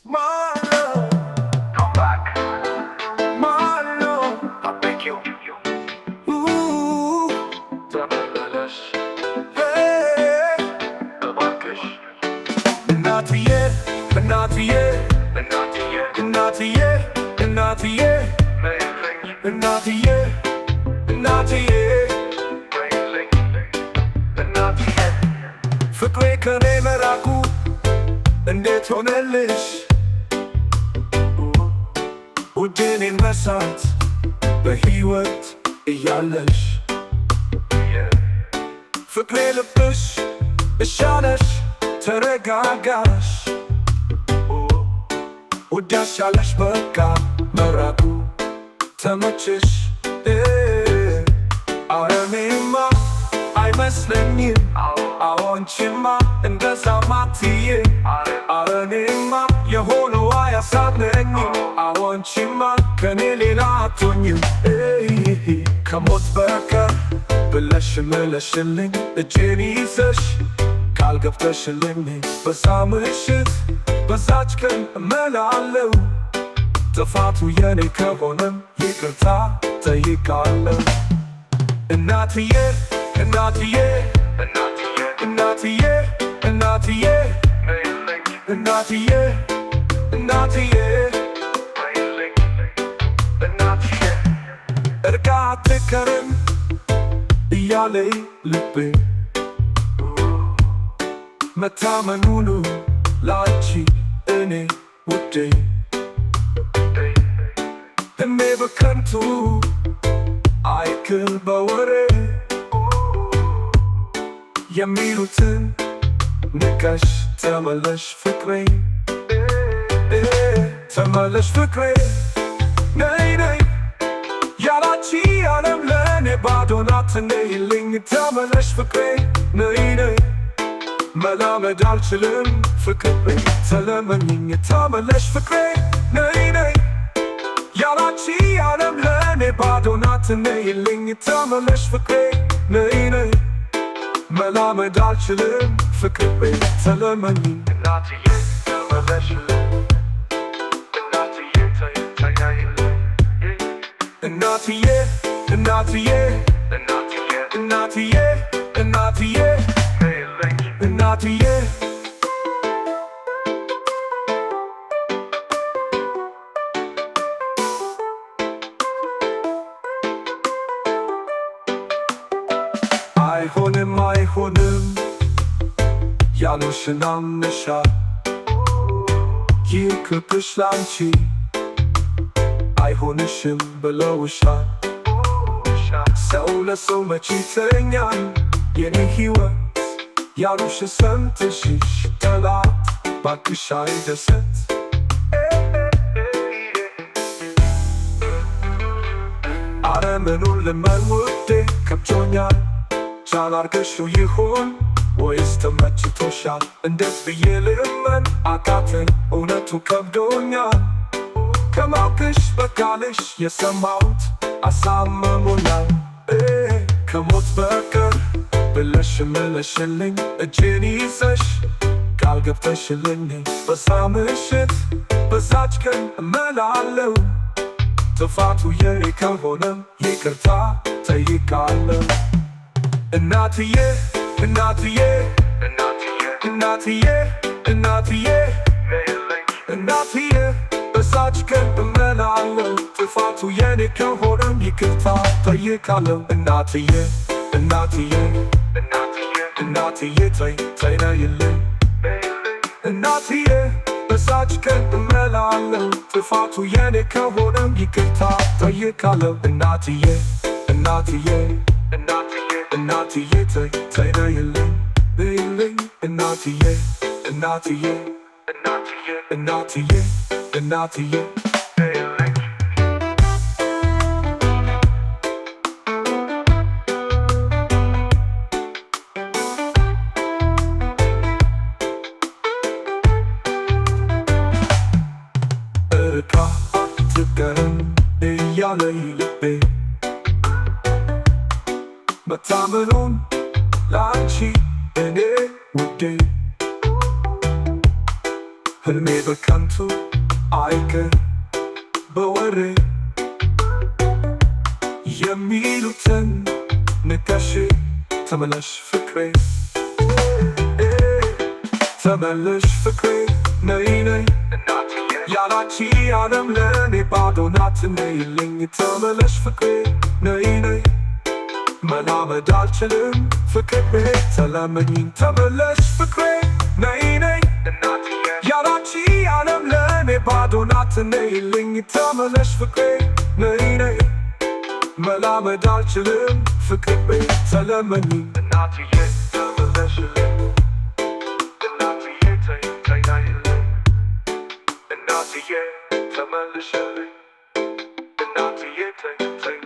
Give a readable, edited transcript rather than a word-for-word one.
My love, come back. My love, I beg you. Ooh, ተመለሽ እባክሽ እናትዬ እናትዬ እናትዬ እናትዬ እናትዬ እናትዬ እናትዬ እናትዬ ፍቅሬ ከኔ መራቁ እንዴት ሆነልሽ ውዴ እኔን መርሳት በሕይወት እያለሽ ፍቅሬ ልብሽ እሻለሽ ተረጋጋሽ ውዴ አሻለሽ በቃ መራቁ ተመችሽ ኧረ እኔማ አይመስለኝም አዎንቺማ እንደዛማ አትዬ ኧረ እኔማ የሆነው አያሳዝነኝም አዎንቺማ ከኔ ሌላ አትሆኝም ከሞት በቀር ብለሽ ምለሽልኝ እጄን ይዘሽ ቃል ገብተሽልኝ በዛ ምሽት በዛች ቀን እምላለሁ ጥፋቱ የኔ ከሆነም ይቅርታ ጠይቃለሁ እናትዬ እናትዬ እናትዬ እናትዬ እናትዬ እናትዬ እናትዬ እናትዬ እርቃ አትቀርም እያለኝ ልቤ መታመን ሁሉ ላንቺ እኔ ውዴ እሜ በከንቱ አይክል በወሬ የሚሉትን ንቀሽ ተመለሽ ፍቅሬ ተመለሽ ፍቅሬ ነይ ነይ ያላንቺ ዓለም ለእኔ ባዶ ናት ነይልኝ ተመለሽ ፍቅሬ ነይ ነይ መላመድ አልችልም ፍቅሬ ተለመኝኝ ተመለሽ ፍቅሬ ነይ ነይ ያላንቺ ዓለም ለእኔ ባዶ ናት ነይልኝ ተመለሽ ፍቅሬ ነይ ነይ መላመድ አልችልም ፍቅሬ ተለመኝኝ እናትዬ ተመለሽልኝ እናትዬ ተይልኝ እናትዬ እናትዬ እናትዬ እናትዬ እናትዬ እናትዬ አይሆንም አይሆንም ያሉሽን አምነሻል ይቅርብሽ ላንቺ አይሆንሽም ብለውሻል ሰው ለሰው መች ይተኛል የኔ ሕይወት ያሉሽ ሰምተሽሽ ጠላት ባክሽ አይደሰት ኧረ ምኑን ልመን ውዴ ከብዶኛል ቻል አርገሽው ይሆን ወይስ ተመችቶሻል እንዴት ብዬ ልእመን አቃተኝ እውነቱ ከብዶኛል ከማውቅሽ በቃልሽ የሰማሁት አሳምሞኛል ከሞት በቀር ብለሽ ምለሽልኝ እጄን ይዘሽ ቃል ገብተሽልኝ በዛ ምሽት በዛች ቀን እምላለሁ ጥፋቱ የኔ ከሆነም ይቅርታ ጠይቃለሁ እናትዬ እናትዬ እናትዬ እናትዬ እናትዬ እናትዬ በዛች ቀን እምላለሁ ጥፋቱ የኔ ከሆነም ይቅርታ ጠይቃለሁ እናትዬ እናትዬ እናትዬ ተይ ነይልኝ እናትዬ በዛች ቀን እምላለሁ ጥፋቱ የኔ ከሆነም ይቅርታ ጠይቃለሁ እናትዬ እናትዬ እናትዬ ተይ ነይልኝ እናትዬ እናትዬ እናትዬ እናትዬ እርቃ አትቀርም እያለኝ ልቤ መታመኑን ላንቺ እኔ ውዴ ህልሜ በከንቱ አይቀር በወሬ የሚሉትን ንቀሽ ተመለሽ ፍቅሬ ተመለሽ ፍቅሬ ነይ ነይ ያላንቺ ዓለም ለኔ ባዶ ናት ነይልኝ ተመለሽ ፍቅሬ ነይ ነይ መላመድ አልችልም ፍቅሬ ተለመኝኝ ተመለሽ ፍቅሬ ነይ ነይ ያላንቺ ዓለም ለኔ ባዶ ናት ነይልኝ ተመለሽ ፍቅሬ ነይ ነይ መላመድ አልችልም ፍቅሬ ተለመኝኝ እናትዬ ተመለሽልኝ እናትዬ ተይ ነይልኝ እናትዬ ተመለሽልኝ እናትዬ ተይ